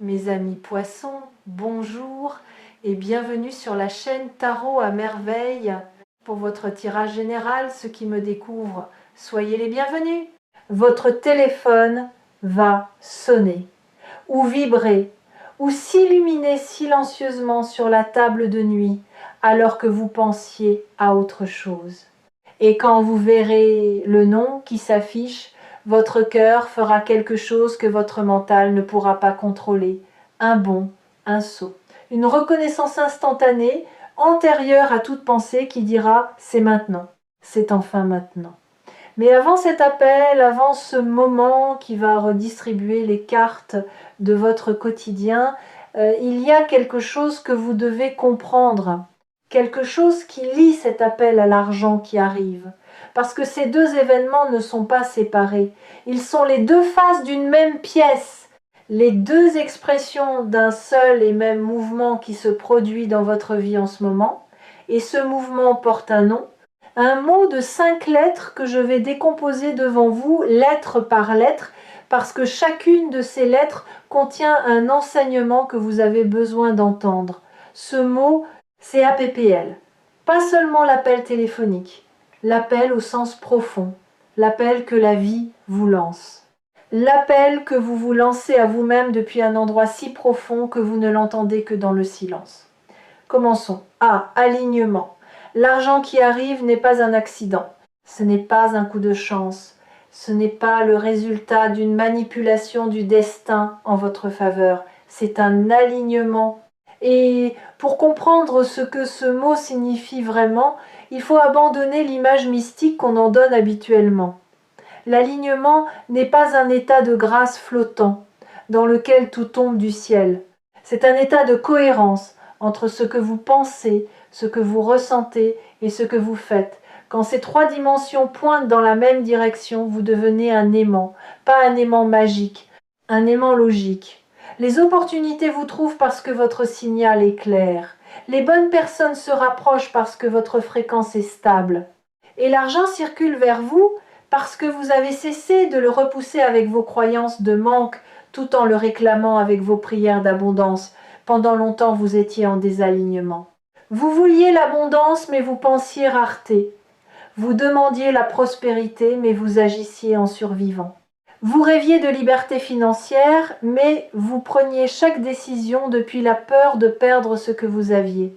Mes amis poissons, bonjour et bienvenue sur la chaîne Tarot à merveille. Pour votre tirage général, ceux qui me découvrent, soyez les bienvenus. Votre téléphone va sonner, ou vibrer, ou s'illuminer silencieusement sur la table de nuit, alors que vous pensiez à autre chose. Et quand vous verrez le nom qui s'affiche, votre cœur fera quelque chose que votre mental ne pourra pas contrôler. Un bond, un saut. Une reconnaissance instantanée, antérieure à toute pensée qui dira « c'est maintenant, c'est enfin maintenant ». Mais avant cet appel, avant ce moment qui va redistribuer les cartes de votre quotidien, il y a quelque chose que vous devez comprendre. Quelque chose qui lie cet appel à l'argent qui arrive. Parce que ces deux événements ne sont pas séparés. Ils sont les deux faces d'une même pièce. Les deux expressions d'un seul et même mouvement qui se produit dans votre vie en ce moment. Et ce mouvement porte un nom. Un mot de 5 lettres que je vais décomposer devant vous, lettre par lettre, parce que chacune de ces lettres contient un enseignement que vous avez besoin d'entendre. Ce mot, c'est APPL. Pas seulement l'appel téléphonique, l'appel au sens profond, l'appel que la vie vous lance. L'appel que vous vous lancez à vous-même depuis un endroit si profond que vous ne l'entendez que dans le silence. Commençons. A. Alignement. L'argent qui arrive n'est pas un accident. Ce n'est pas un coup de chance. Ce n'est pas le résultat d'une manipulation du destin en votre faveur. C'est un alignement. Et pour comprendre ce que ce mot signifie vraiment, il faut abandonner l'image mystique qu'on en donne habituellement. L'alignement n'est pas un état de grâce flottant, dans lequel tout tombe du ciel. C'est un état de cohérence entre ce que vous pensez, ce que vous ressentez et ce que vous faites. Quand ces trois dimensions pointent dans la même direction, vous devenez un aimant, pas un aimant magique, un aimant logique. Les opportunités vous trouvent parce que votre signal est clair. Les bonnes personnes se rapprochent parce que votre fréquence est stable. Et l'argent circule vers vous parce que vous avez cessé de le repousser avec vos croyances de manque tout en le réclamant avec vos prières d'abondance. Pendant longtemps, vous étiez en désalignement. Vous vouliez l'abondance, mais vous pensiez rareté. Vous demandiez la prospérité, mais vous agissiez en survivant. Vous rêviez de liberté financière, mais vous preniez chaque décision depuis la peur de perdre ce que vous aviez.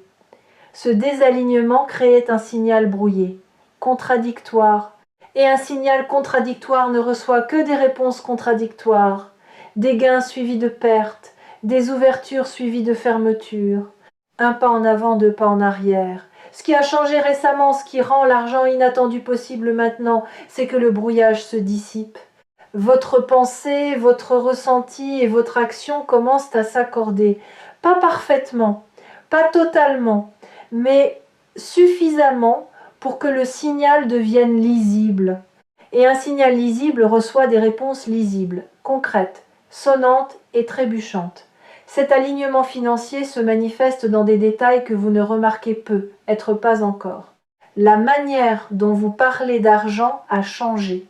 Ce désalignement créait un signal brouillé, contradictoire, et un signal contradictoire ne reçoit que des réponses contradictoires, des gains suivis de pertes, des ouvertures suivies de fermetures, un pas en avant, deux pas en arrière. Ce qui a changé récemment, ce qui rend l'argent inattendu possible maintenant, c'est que le brouillage se dissipe. Votre pensée, votre ressenti et votre action commencent à s'accorder. Pas parfaitement, pas totalement, mais suffisamment pour que le signal devienne lisible. Et un signal lisible reçoit des réponses lisibles, concrètes, sonnantes et trébuchantes. Cet alignement financier se manifeste dans des détails que vous ne remarquez peu, être pas encore. La manière dont vous parlez d'argent a changé.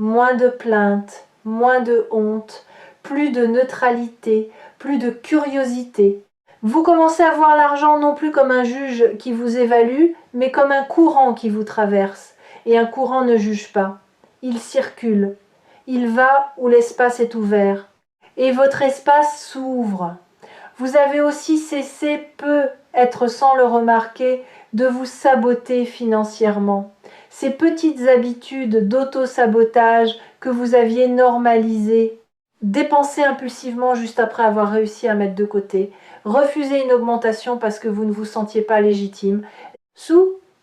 Moins de plaintes, moins de honte, plus de neutralité, plus de curiosité. Vous commencez à voir l'argent non plus comme un juge qui vous évalue, mais comme un courant qui vous traverse. Et un courant ne juge pas. Il circule. Il va où l'espace est ouvert. Et votre espace s'ouvre. Vous avez aussi cessé, être sans le remarquer, de vous saboter financièrement. Ces petites habitudes d'auto-sabotage que vous aviez normalisées, dépenser impulsivement juste après avoir réussi à mettre de côté, refuser une augmentation parce que vous ne vous sentiez pas légitime,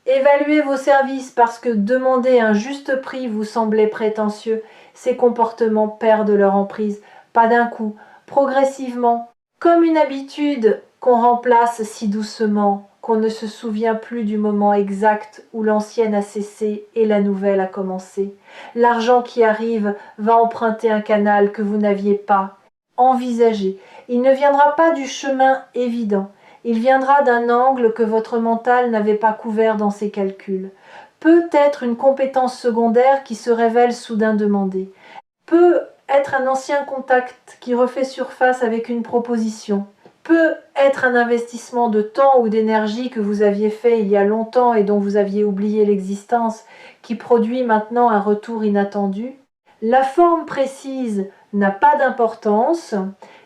évaluer vos services parce que demander un juste prix vous semblait prétentieux, ces comportements perdent leur emprise, pas d'un coup, progressivement, comme une habitude qu'on remplace si doucement qu'on ne se souvient plus du moment exact où l'ancienne a cessé et la nouvelle a commencé. L'argent qui arrive va emprunter un canal que vous n'aviez pas envisagé. Il ne viendra pas du chemin évident. Il viendra d'un angle que votre mental n'avait pas couvert dans ses calculs. Peut-être une compétence secondaire qui se révèle soudain demandée. Peut être un ancien contact qui refait surface avec une proposition, peut être un investissement de temps ou d'énergie que vous aviez fait il y a longtemps et dont vous aviez oublié l'existence, qui produit maintenant un retour inattendu. La forme précise n'a pas d'importance.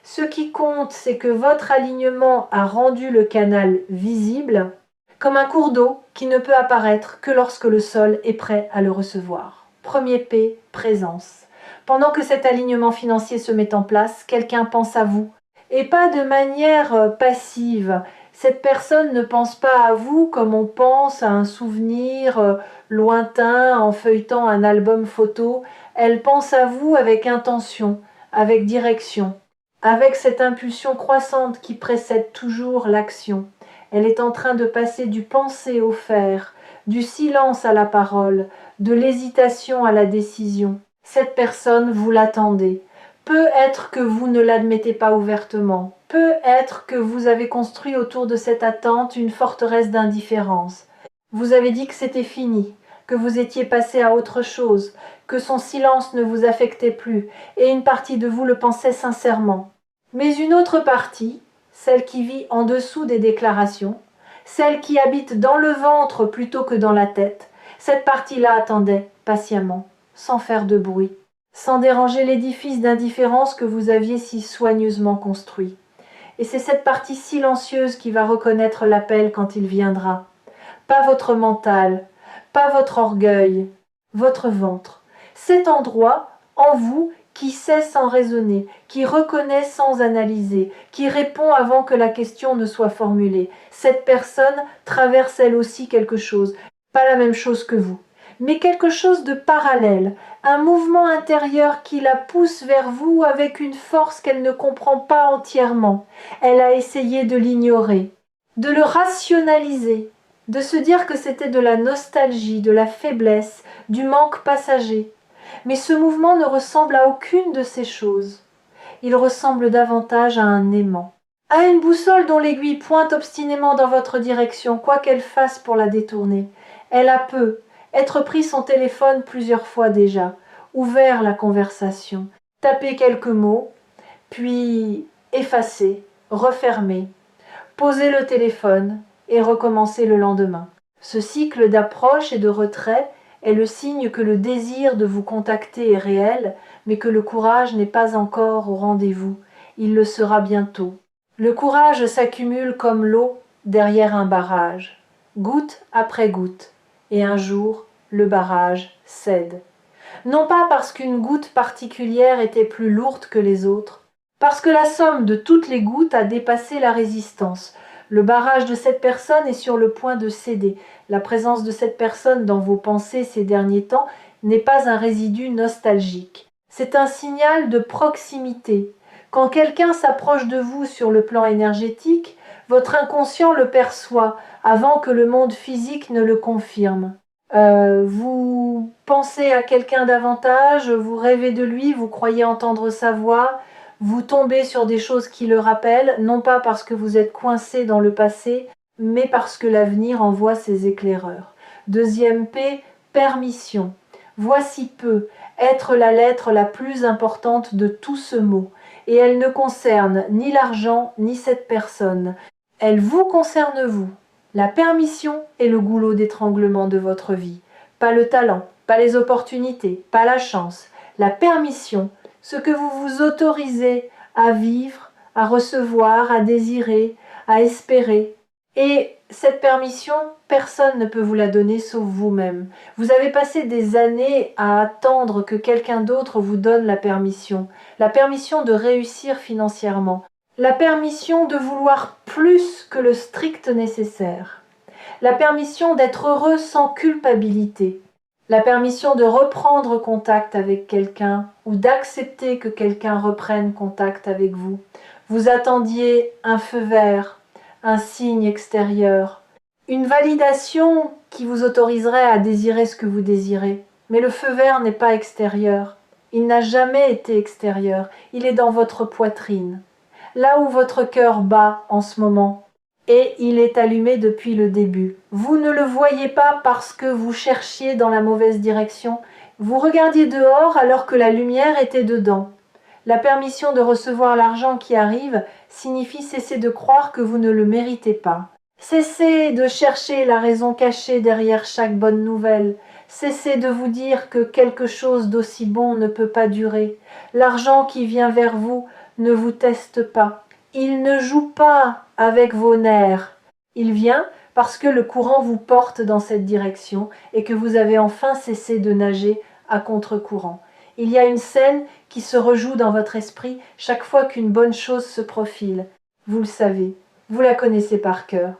Ce qui compte, c'est que votre alignement a rendu le canal visible, comme un cours d'eau qui ne peut apparaître que lorsque le sol est prêt à le recevoir. Premier P, présence. Pendant que cet alignement financier se met en place, quelqu'un pense à vous, et pas de manière passive. Cette personne ne pense pas à vous comme on pense à un souvenir lointain en feuilletant un album photo. Elle pense à vous avec intention, avec direction, avec cette impulsion croissante qui précède toujours l'action. Elle est en train de passer du penser au faire, du silence à la parole, de l'hésitation à la décision. Cette personne, vous l'attendez. Peut être que vous ne l'admettez pas ouvertement. Peut être que vous avez construit autour de cette attente une forteresse d'indifférence. Vous avez dit que c'était fini, que vous étiez passé à autre chose, que son silence ne vous affectait plus, et une partie de vous le pensait sincèrement. Mais une autre partie, celle qui vit en dessous des déclarations, celle qui habite dans le ventre plutôt que dans la tête, cette partie-là attendait patiemment, sans faire de bruit, sans déranger l'édifice d'indifférence que vous aviez si soigneusement construit. Et c'est cette partie silencieuse qui va reconnaître l'appel quand il viendra. Pas votre mental, pas votre orgueil, votre ventre. Cet endroit en vous qui sait sans raisonner, qui reconnaît sans analyser, qui répond avant que la question ne soit formulée. Cette personne traverse elle aussi quelque chose, pas la même chose que vous, mais quelque chose de parallèle, un mouvement intérieur qui la pousse vers vous avec une force qu'elle ne comprend pas entièrement. Elle a essayé de l'ignorer, de le rationaliser, de se dire que c'était de la nostalgie, de la faiblesse, du manque passager. Mais ce mouvement ne ressemble à aucune de ces choses. Il ressemble davantage à un aimant, à une boussole dont l'aiguille pointe obstinément dans votre direction, quoi qu'elle fasse pour la détourner. Elle a être pris son téléphone plusieurs fois déjà, ouvert la conversation, tapé quelques mots, puis effacé, refermé, posé le téléphone et recommencer le lendemain. Ce cycle d'approche et de retrait est le signe que le désir de vous contacter est réel, mais que le courage n'est pas encore au rendez-vous. Il le sera bientôt. Le courage s'accumule comme l'eau derrière un barrage, goutte après goutte, et un jour, le barrage cède. Non pas parce qu'une goutte particulière était plus lourde que les autres, parce que la somme de toutes les gouttes a dépassé la résistance. Le barrage de cette personne est sur le point de céder. La présence de cette personne dans vos pensées ces derniers temps n'est pas un résidu nostalgique. C'est un signal de proximité. Quand quelqu'un s'approche de vous sur le plan énergétique, votre inconscient le perçoit avant que le monde physique ne le confirme. Vous pensez à quelqu'un davantage, vous rêvez de lui, vous croyez entendre sa voix, vous tombez sur des choses qui le rappellent, non pas parce que vous êtes coincé dans le passé, mais parce que l'avenir envoie ses éclaireurs. Deuxième P, permission. Voici peu, être la lettre la plus importante de tout ce mot, et elle ne concerne ni l'argent ni cette personne. Elle vous concerne vous. La permission est le goulot d'étranglement de votre vie. Pas le talent, pas les opportunités, pas la chance. La permission, ce que vous vous autorisez à vivre, à recevoir, à désirer, à espérer. Et cette permission, personne ne peut vous la donner sauf vous-même. Vous avez passé des années à attendre que quelqu'un d'autre vous donne la permission de réussir financièrement, la permission de vouloir plus que le strict nécessaire, la permission d'être heureux sans culpabilité, la permission de reprendre contact avec quelqu'un ou d'accepter que quelqu'un reprenne contact avec vous. Vous attendiez un feu vert, un signe extérieur, une validation qui vous autoriserait à désirer ce que vous désirez. Mais le feu vert n'est pas extérieur. Il n'a jamais été extérieur. Il est dans votre poitrine, là où votre cœur bat en ce moment. Et il est allumé depuis le début. Vous ne le voyez pas parce que vous cherchiez dans la mauvaise direction. Vous regardiez dehors alors que la lumière était dedans. La permission de recevoir l'argent qui arrive signifie cesser de croire que vous ne le méritez pas. Cessez de chercher la raison cachée derrière chaque bonne nouvelle. Cessez de vous dire que quelque chose d'aussi bon ne peut pas durer. L'argent qui vient vers vous ne vous teste pas. Il ne joue pas avec vos nerfs. Il vient parce que le courant vous porte dans cette direction et que vous avez enfin cessé de nager à contre-courant. Il y a une scène qui se rejoue dans votre esprit chaque fois qu'une bonne chose se profile. Vous le savez, vous la connaissez par cœur.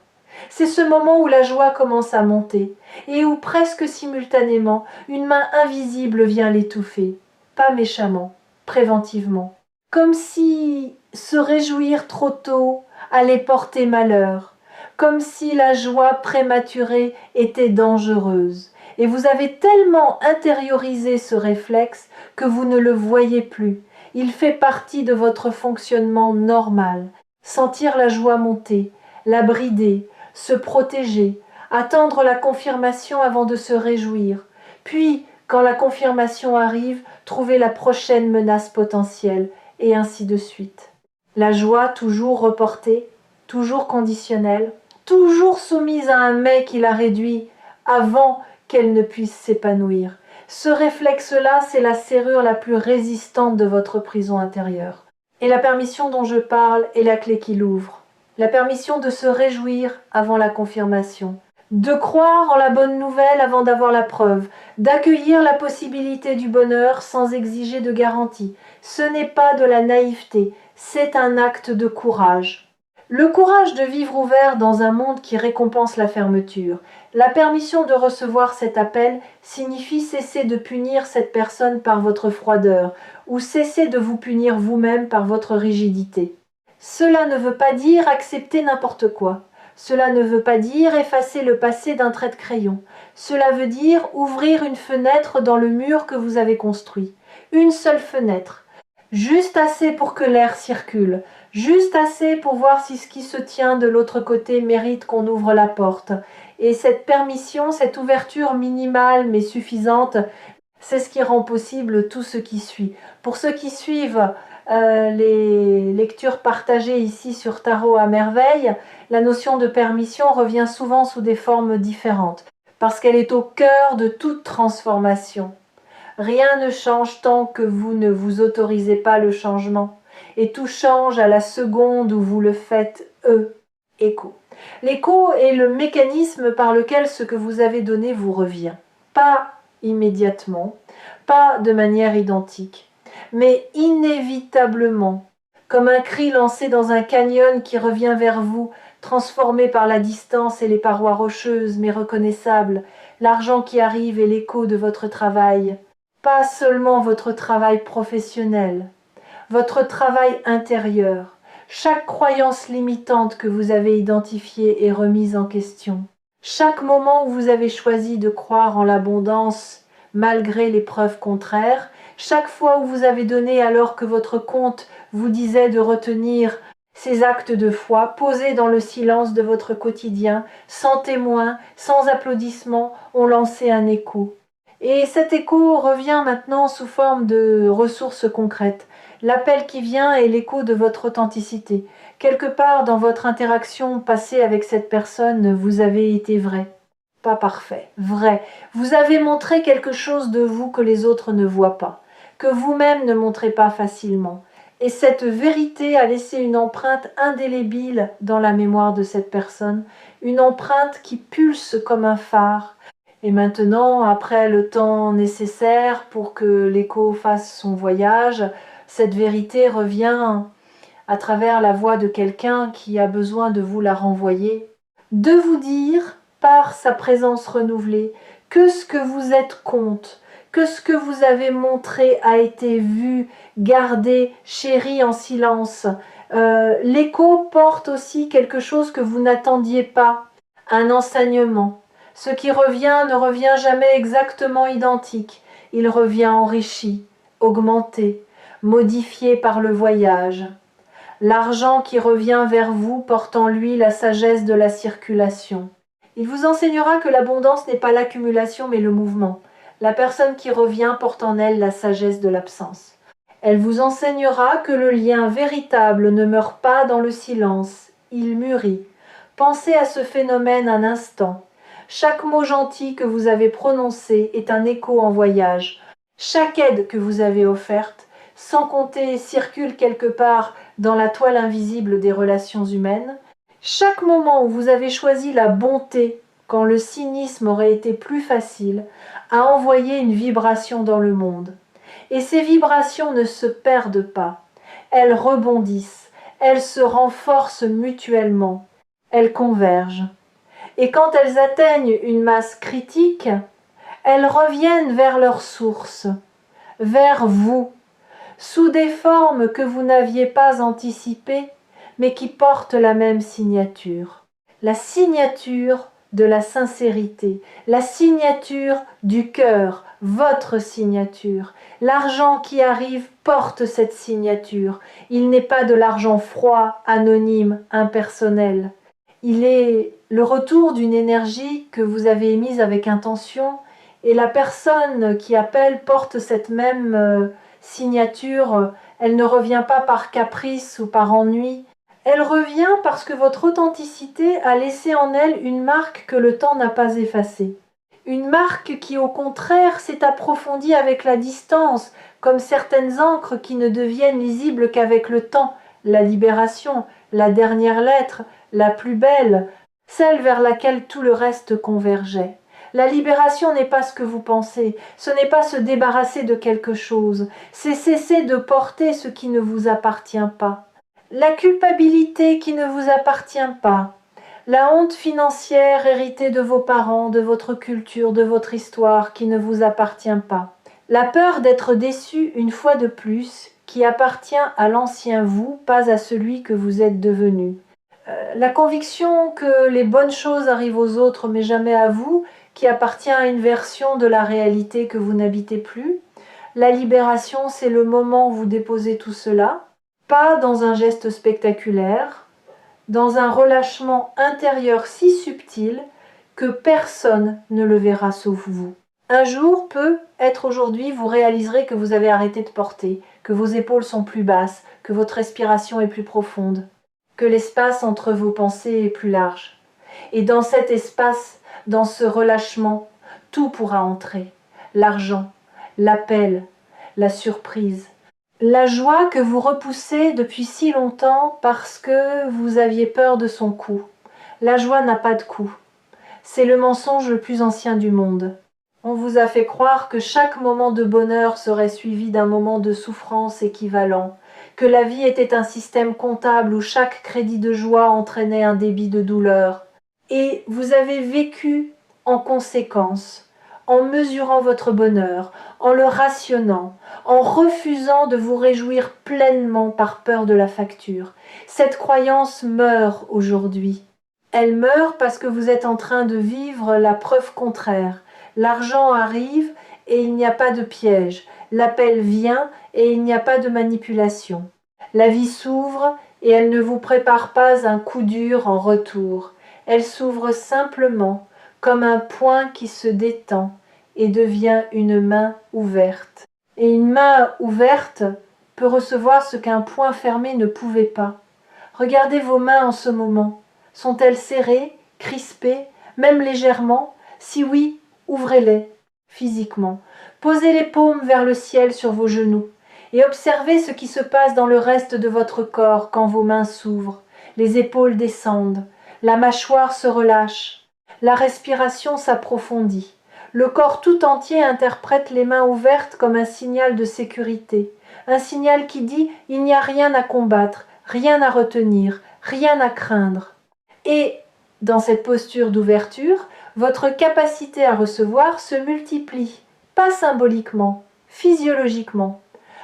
C'est ce moment où la joie commence à monter et où presque simultanément une main invisible vient l'étouffer, pas méchamment, préventivement, comme si se réjouir trop tôt allait porter malheur, comme si la joie prématurée était dangereuse. Et vous avez tellement intériorisé ce réflexe que vous ne le voyez plus. Il fait partie de votre fonctionnement normal. Sentir la joie monter, la brider, se protéger, attendre la confirmation avant de se réjouir. Puis, quand la confirmation arrive, trouver la prochaine menace potentielle, et ainsi de suite. La joie toujours reportée, toujours conditionnelle, toujours soumise à un mais qui la réduit avant qu'elle ne puisse s'épanouir. Ce réflexe-là, c'est la serrure la plus résistante de votre prison intérieure. Et la permission dont je parle est la clé qui l'ouvre. La permission de se réjouir avant la confirmation. De croire en la bonne nouvelle avant d'avoir la preuve. D'accueillir la possibilité du bonheur sans exiger de garantie. Ce n'est pas de la naïveté, c'est un acte de courage. Le courage de vivre ouvert dans un monde qui récompense la fermeture. La permission de recevoir cet appel signifie cesser de punir cette personne par votre froideur ou cesser de vous punir vous-même par votre rigidité. Cela ne veut pas dire accepter n'importe quoi. Cela ne veut pas dire effacer le passé d'un trait de crayon. Cela veut dire ouvrir une fenêtre dans le mur que vous avez construit. Une seule fenêtre. Juste assez pour que l'air circule. Juste assez pour voir si ce qui se tient de l'autre côté mérite qu'on ouvre la porte. Et cette permission, cette ouverture minimale mais suffisante, c'est ce qui rend possible tout ce qui suit. Pour ceux qui suivent les lectures partagées ici sur Tarot à merveille, la notion de permission revient souvent sous des formes différentes, parce qu'elle est au cœur de toute transformation. Rien ne change tant que vous ne vous autorisez pas le changement. Et tout change à la seconde où vous le faites, écho. L'écho est le mécanisme par lequel ce que vous avez donné vous revient. Pas immédiatement, pas de manière identique, mais inévitablement, comme un cri lancé dans un canyon qui revient vers vous, transformé par la distance et les parois rocheuses, mais reconnaissable, l'argent qui arrive et l'écho de votre travail. Pas seulement votre travail professionnel, votre travail intérieur, chaque croyance limitante que vous avez identifiée et remise en question, chaque moment où vous avez choisi de croire en l'abondance malgré les preuves contraires, chaque fois où vous avez donné alors que votre compte vous disait de retenir ces actes de foi posés dans le silence de votre quotidien, sans témoin, sans applaudissements, ont lancé un écho. Et cet écho revient maintenant sous forme de ressources concrètes. L'appel qui vient est l'écho de votre authenticité. Quelque part dans votre interaction passée avec cette personne, vous avez été vrai. Pas parfait, vrai. Vous avez montré quelque chose de vous que les autres ne voient pas, que vous-même ne montrez pas facilement. Et cette vérité a laissé une empreinte indélébile dans la mémoire de cette personne, une empreinte qui pulse comme un phare. Et maintenant, après le temps nécessaire pour que l'écho fasse son voyage, cette vérité revient à travers la voix de quelqu'un qui a besoin de vous la renvoyer, de vous dire, par sa présence renouvelée, que ce que vous êtes compte, que ce que vous avez montré a été vu, gardé, chéri en silence. L'écho porte aussi quelque chose que vous n'attendiez pas, un enseignement. Ce qui revient ne revient jamais exactement identique, il revient enrichi, augmenté, modifié par le voyage. L'argent qui revient vers vous porte en lui la sagesse de la circulation. Il vous enseignera que l'abondance n'est pas l'accumulation mais le mouvement. La personne qui revient porte en elle la sagesse de l'absence. Elle vous enseignera que le lien véritable ne meurt pas dans le silence, il mûrit. Pensez à ce phénomène un instant. Chaque mot gentil que vous avez prononcé est un écho en voyage. Chaque aide que vous avez offerte, sans compter, circule quelque part dans la toile invisible des relations humaines. Chaque moment où vous avez choisi la bonté, quand le cynisme aurait été plus facile, a envoyé une vibration dans le monde. Et ces vibrations ne se perdent pas. Elles rebondissent, elles se renforcent mutuellement, elles convergent. Et quand elles atteignent une masse critique, elles reviennent vers leur source, vers vous, sous des formes que vous n'aviez pas anticipées, mais qui portent la même signature. La signature de la sincérité, la signature du cœur, votre signature. L'argent qui arrive porte cette signature. Il n'est pas de l'argent froid, anonyme, impersonnel. Il est le retour d'une énergie que vous avez émise avec intention, et la personne qui appelle porte cette même signature. Elle ne revient pas par caprice ou par ennui. Elle revient parce que votre authenticité a laissé en elle une marque que le temps n'a pas effacée. Une marque qui, au contraire, s'est approfondie avec la distance, comme certaines encres qui ne deviennent lisibles qu'avec le temps. La libération, la dernière lettre, la plus belle, celle vers laquelle tout le reste convergeait. La libération n'est pas ce que vous pensez, ce n'est pas se débarrasser de quelque chose, c'est cesser de porter ce qui ne vous appartient pas. La culpabilité qui ne vous appartient pas, la honte financière héritée de vos parents, de votre culture, de votre histoire qui ne vous appartient pas. La peur d'être déçu une fois de plus, qui appartient à l'ancien vous, pas à celui que vous êtes devenu. La conviction que les bonnes choses arrivent aux autres mais jamais à vous, qui appartient à une version de la réalité que vous n'habitez plus. La libération, c'est le moment où vous déposez tout cela, pas dans un geste spectaculaire, dans un relâchement intérieur si subtil que personne ne le verra sauf vous. Un jour peut être aujourd'hui, vous réaliserez que vous avez arrêté de porter, que vos épaules sont plus basses, que votre respiration est plus profonde, que l'espace entre vos pensées est plus large. Et dans cet espace, dans ce relâchement, tout pourra entrer. L'argent, l'appel, la surprise, la joie que vous repoussez depuis si longtemps parce que vous aviez peur de son coût. La joie n'a pas de coût. C'est le mensonge le plus ancien du monde. On vous a fait croire que chaque moment de bonheur serait suivi d'un moment de souffrance équivalent, que la vie était un système comptable où chaque crédit de joie entraînait un débit de douleur. Et vous avez vécu en conséquence, en mesurant votre bonheur, en le rationnant, en refusant de vous réjouir pleinement par peur de la facture. Cette croyance meurt aujourd'hui. Elle meurt parce que vous êtes en train de vivre la preuve contraire. L'argent arrive et il n'y a pas de piège. L'appel vient et il n'y a pas de manipulation. La vie s'ouvre et elle ne vous prépare pas un coup dur en retour. Elle s'ouvre simplement comme un poing qui se détend et devient une main ouverte. Et une main ouverte peut recevoir ce qu'un poing fermé ne pouvait pas. Regardez vos mains en ce moment. Sont-elles serrées, crispées, même légèrement? Si oui, ouvrez-les physiquement. Posez les paumes vers le ciel sur vos genoux et observez ce qui se passe dans le reste de votre corps quand vos mains s'ouvrent. Les épaules descendent, la mâchoire se relâche, la respiration s'approfondit. Le corps tout entier interprète les mains ouvertes comme un signal de sécurité, un signal qui dit « il n'y a rien à combattre, rien à retenir, rien à craindre ». Et dans cette posture d'ouverture, votre capacité à recevoir se multiplie, pas symboliquement, physiologiquement.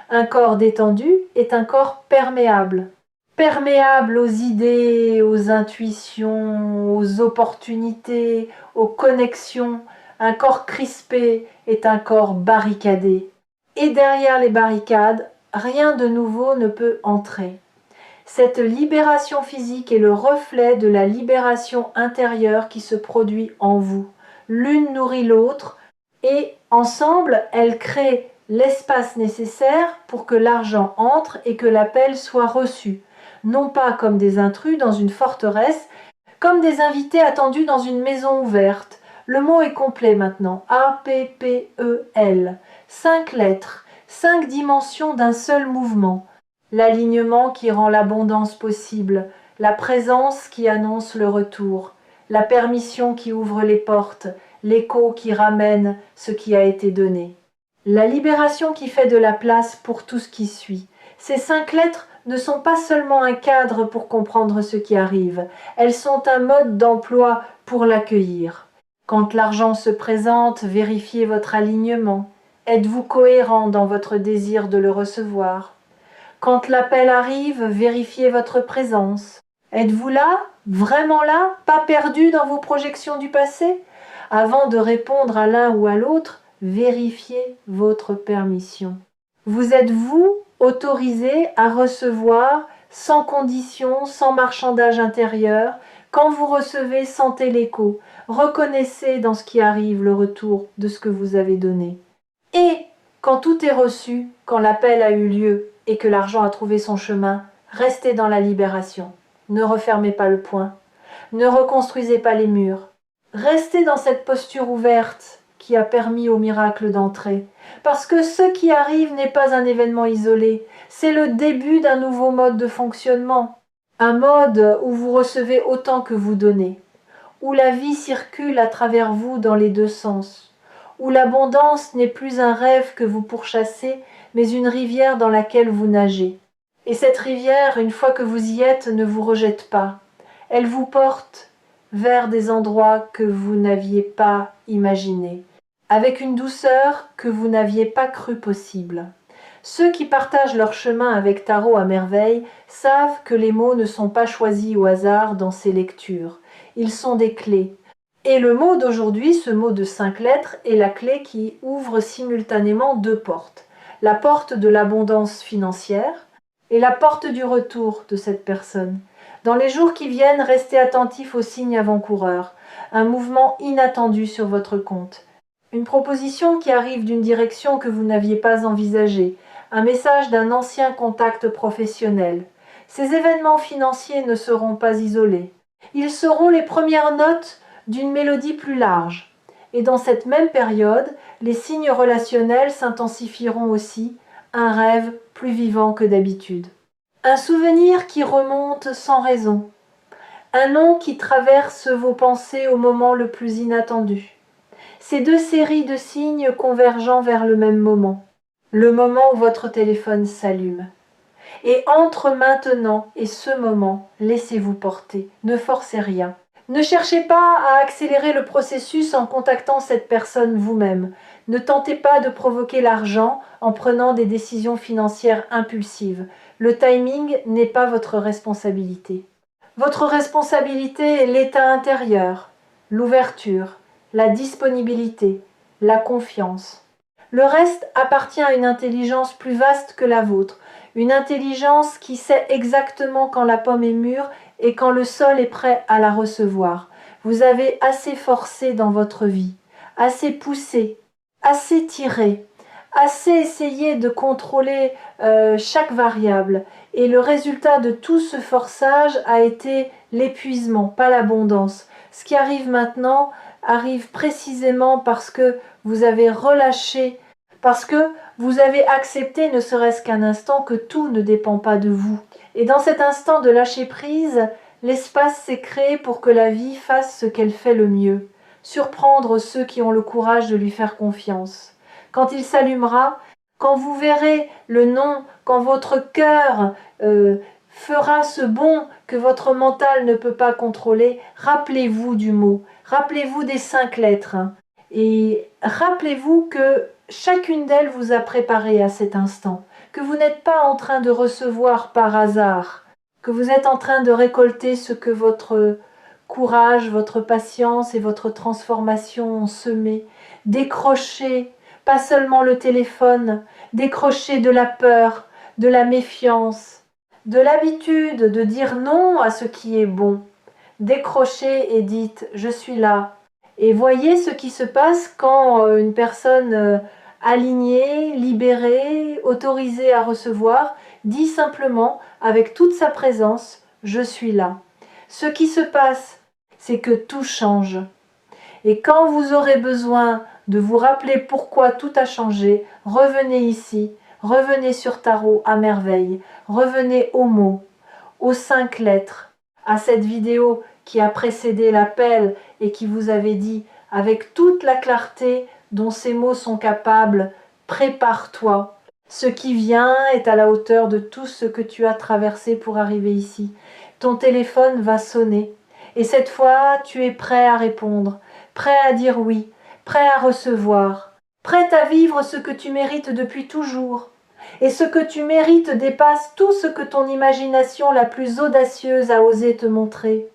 Un corps détendu est un corps perméable. Perméable aux idées, aux intuitions, aux opportunités, aux connexions. Un corps crispé est un corps barricadé. Et derrière les barricades, rien de nouveau ne peut entrer. Cette libération physique est le reflet de la libération intérieure qui se produit en vous. L'une nourrit l'autre et Ensemble, elles créent l'espace nécessaire pour que l'argent entre et que l'appel soit reçu, non pas comme des intrus dans une forteresse, comme des invités attendus dans une maison ouverte. Le mot est complet maintenant. A-P-P-E-L. 5 lettres, 5 dimensions d'un seul mouvement. L'alignement qui rend l'abondance possible, la présence qui annonce le retour, la permission qui ouvre les portes, l'écho qui ramène ce qui a été donné. La libération qui fait de la place pour tout ce qui suit. Ces 5 lettres ne sont pas seulement un cadre pour comprendre ce qui arrive, elles sont un mode d'emploi pour l'accueillir. Quand l'argent se présente, vérifiez votre alignement. Êtes-vous cohérent dans votre désir de le recevoir? Quand l'appel arrive, vérifiez votre présence. Êtes-vous là? Vraiment là? Pas perdu dans vos projections du passé? Avant de répondre à l'un ou à l'autre, vérifiez votre permission. Vous êtes-vous autorisé à recevoir sans condition, sans marchandage intérieur? Quand vous recevez, sentez l'écho. Reconnaissez dans ce qui arrive le retour de ce que vous avez donné. Et quand tout est reçu, quand l'appel a eu lieu et que l'argent a trouvé son chemin, restez dans la libération. Ne refermez pas le poing. Ne reconstruisez pas les murs. Restez dans cette posture ouverte qui a permis au miracle d'entrer. Parce que ce qui arrive n'est pas un événement isolé, c'est le début d'un nouveau mode de fonctionnement. Un mode où vous recevez autant que vous donnez, où la vie circule à travers vous dans les deux sens, où l'abondance n'est plus un rêve que vous pourchassez, mais une rivière dans laquelle vous nagez. Et cette rivière, une fois que vous y êtes, ne vous rejette pas. Elle vous porte vers des endroits que vous n'aviez pas imaginés, avec une douceur que vous n'aviez pas cru possible. Ceux qui partagent leur chemin avec Tarot à merveille savent que les mots ne sont pas choisis au hasard dans ces lectures. Ils sont des clés. Et le mot d'aujourd'hui, ce mot de 5 lettres, est la clé qui ouvre simultanément 2 portes. La porte de l'abondance financière et la porte du retour de cette personne. Dans les jours qui viennent, restez attentifs aux signes avant-coureurs, un mouvement inattendu sur votre compte, une proposition qui arrive d'une direction que vous n'aviez pas envisagée, un message d'un ancien contact professionnel. Ces événements financiers ne seront pas isolés. Ils seront les premières notes d'une mélodie plus large. Et dans cette même période, les signes relationnels s'intensifieront aussi, un rêve plus vivant que d'habitude. Un souvenir qui remonte sans raison. Un nom qui traverse vos pensées au moment le plus inattendu. Ces 2 séries de signes convergeant vers le même moment. Le moment où votre téléphone s'allume. Et entre maintenant et ce moment, laissez-vous porter. Ne forcez rien. Ne cherchez pas à accélérer le processus en contactant cette personne vous-même. Ne tentez pas de provoquer l'argent en prenant des décisions financières impulsives. Le timing n'est pas votre responsabilité. Votre responsabilité est l'état intérieur, l'ouverture, la disponibilité, la confiance. Le reste appartient à une intelligence plus vaste que la vôtre, une intelligence qui sait exactement quand la pomme est mûre et quand le sol est prêt à la recevoir. Vous avez assez forcé dans votre vie, assez poussé, assez tiré, assez essayé de contrôler chaque variable. Et le résultat de tout ce forçage a été l'épuisement, pas l'abondance. Ce qui arrive maintenant arrive précisément parce que vous avez relâché, parce que vous avez accepté, ne serait-ce qu'un instant, que tout ne dépend pas de vous. Et dans cet instant de lâcher prise, l'espace s'est créé pour que la vie fasse ce qu'elle fait le mieux, surprendre ceux qui ont le courage de lui faire confiance. Quand il s'allumera, quand vous verrez le nom, quand votre cœur fera ce bond que votre mental ne peut pas contrôler, rappelez-vous du mot, rappelez-vous des 5 lettres, et rappelez-vous que chacune d'elles vous a préparé à cet instant, que vous n'êtes pas en train de recevoir par hasard, que vous êtes en train de récolter ce que votre courage, votre patience et votre transformation ont semé. Décrochez, pas seulement le téléphone, décrochez de la peur, de la méfiance, de l'habitude de dire non à ce qui est bon. Décrochez et dites « je suis là » Et voyez ce qui se passe quand une personne alignée, libérée, autorisée à recevoir, dit simplement avec toute sa présence, je suis là. Ce qui se passe, c'est que tout change. Et quand vous aurez besoin de vous rappeler pourquoi tout a changé, revenez ici, revenez sur Tarot à merveille, revenez aux mots, aux 5 lettres, à cette vidéo qui a précédé l'appel et qui vous avait dit, avec toute la clarté dont ces mots sont capables, prépare-toi. Ce qui vient est à la hauteur de tout ce que tu as traversé pour arriver ici. Ton téléphone va sonner. Et cette fois, tu es prêt à répondre, prêt à dire oui, prêt à recevoir, prêt à vivre ce que tu mérites depuis toujours. Et ce que tu mérites dépasse tout ce que ton imagination la plus audacieuse a osé te montrer.